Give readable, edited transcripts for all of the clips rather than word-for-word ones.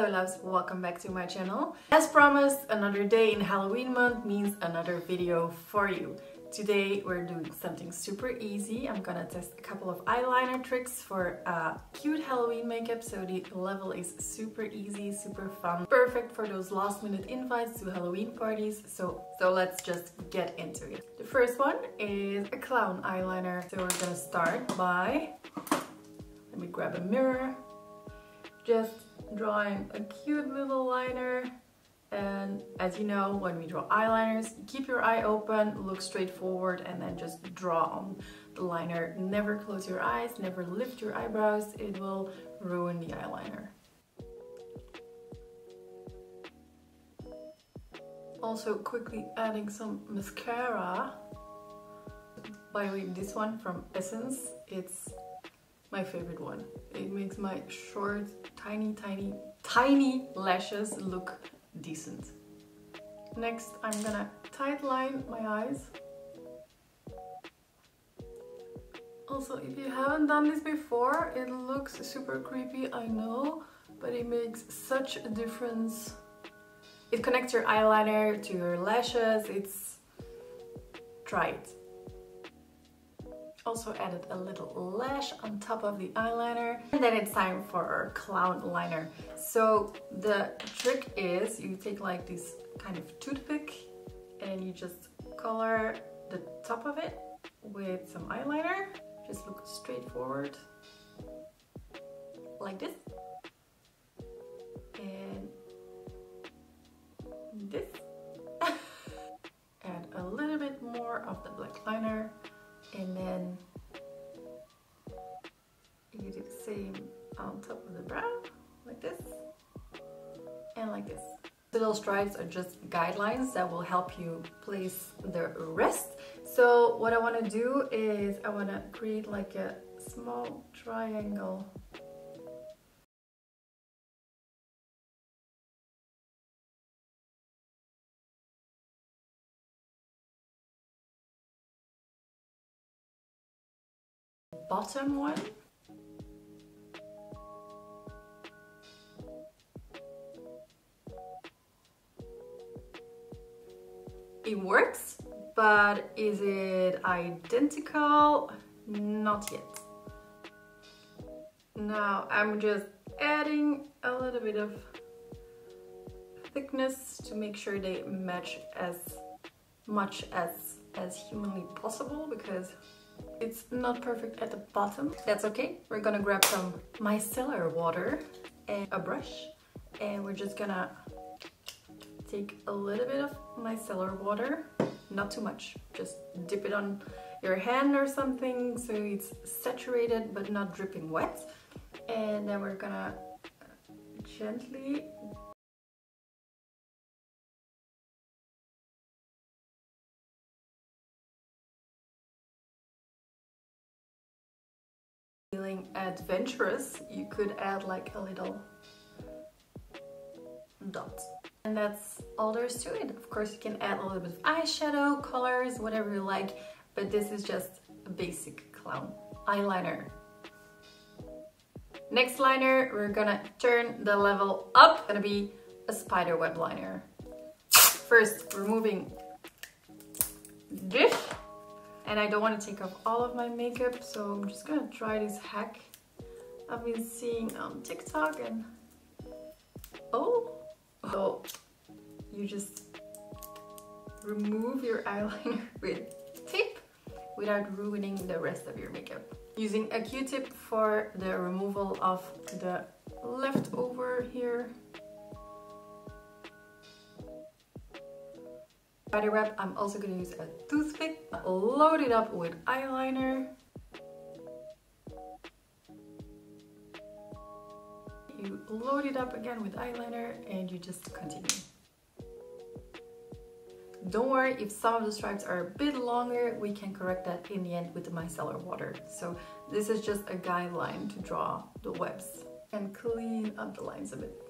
Hello loves, welcome back to my channel. As promised, another day in Halloween month means another video for you. Today we're doing something super easy. I'm gonna test a couple of eyeliner tricks for cute Halloween makeup. So the level is super easy, super fun, perfect for those last minute invites to Halloween parties. So let's just get into it. The first one is a clown eyeliner. So we're gonna start by, let me grab a mirror, just drawing a cute little liner. And as you know, when we draw eyeliners, keep your eye open, look straight forward, and then just draw on the liner. Never close your eyes, never lift your eyebrows, it will ruin the eyeliner. Also quickly adding some mascara. By the way, this one from Essence, it's my favorite one. It makes my short, tiny lashes look decent. Next, I'm gonna tight line my eyes. Also, if you haven't done this before, it looks super creepy, I know, but it makes such a difference. It connects your eyeliner to your lashes. Try it. Also added a little lash on top of the eyeliner, and then it's time for our clown liner. So the trick is you take like this kind of toothpick and you just color the top of it with some eyeliner. Just look straight forward like this, and this. Add a little bit more of the black liner. And then you do the same on top of the brow, like this, and like this. The little stripes are just guidelines that will help you place the rest. So what I want to do is I want to create like a small triangle. Bottom one. It works, but is it identical? Not yet. Now I'm just adding a little bit of thickness to make sure they match as much as humanly possible, because it's not perfect at the bottom. That's okay. We're gonna grab some micellar water and a brush, and we're just gonna take a little bit of micellar water, not too much. Just dip it on your hand or something so it's saturated but not dripping wet. And then we're gonna gently feeling adventurous, you could add like a little dot. And that's all there is to it. Of course, you can add a little bit of eyeshadow, colors, whatever you like, but this is just a basic clown eyeliner. Next liner, we're gonna turn the level up. It's gonna be a spiderweb liner. First, removing this. And I don't want to take off all of my makeup, so I'm just gonna try this hack I've been seeing on TikTok. And so you just remove your eyeliner with tape without ruining the rest of your makeup. Using a Q-tip for the removal of the leftover here. Spiderweb, I'm also going to use a toothpick, load it up with eyeliner. You load it up again with eyeliner and you just continue. Don't worry if some of the stripes are a bit longer, we can correct that in the end with the micellar water. So this is just a guideline to draw the webs and clean up the lines a bit.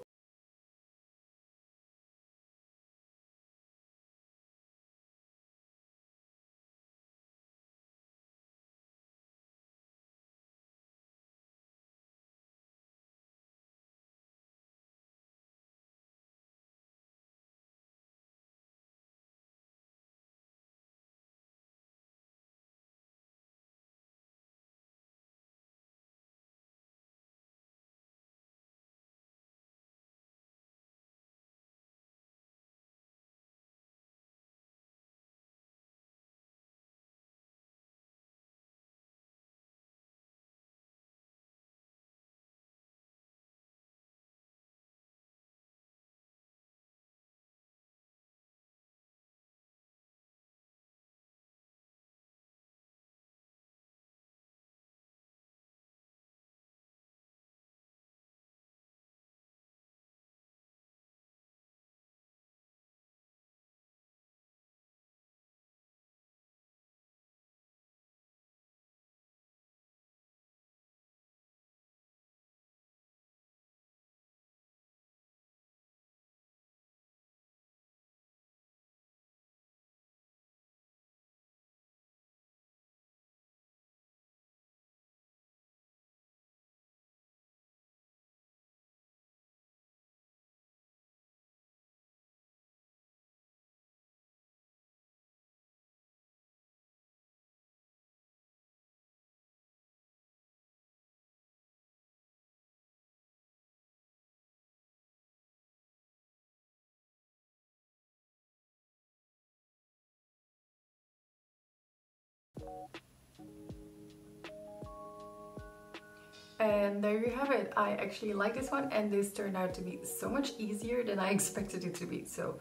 And there you have it. I actually like this one, and this turned out to be so much easier than I expected it to be. So,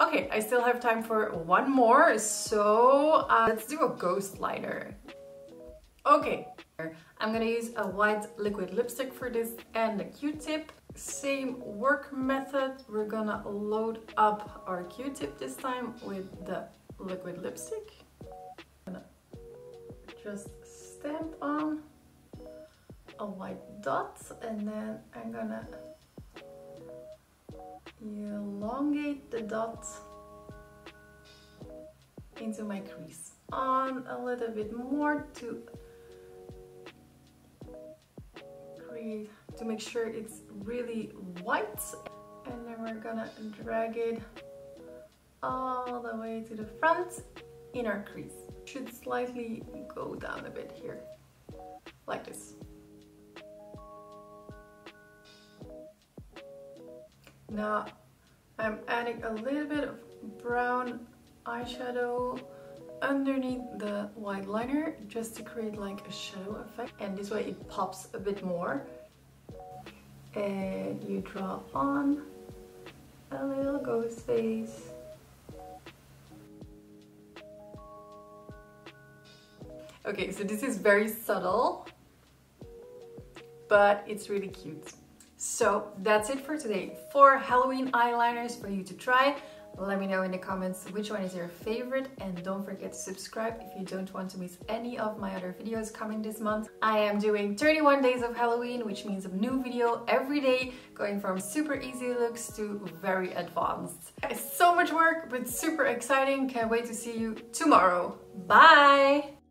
okay, I still have time for one more. So let's do a ghost liner. Okay, I'm gonna use a white liquid lipstick for this and a Q-tip. Same work method. We're gonna load up our Q-tip this time with the liquid lipstick. I'm gonna just stamp on a white dot, and then I'm gonna elongate the dot into my crease. On a little bit more to make sure it's really white, and then we're gonna drag it all the way to the front in our crease. Should slightly go down a bit here, like this. Now I'm adding a little bit of brown eyeshadow underneath the white liner just to create like a shadow effect, and this way it pops a bit more. And you draw on a little ghost face. Okay, so this is very subtle, but it's really cute. So that's it for today. 4 Halloween eyeliners for you to try. Let me know in the comments which one is your favorite, and don't forget to subscribe if you don't want to miss any of my other videos coming this month. I am doing 31 days of Halloween, which means a new video every day, going from super easy looks to very advanced. It's so much work, but super exciting. Can't wait to see you tomorrow. Bye!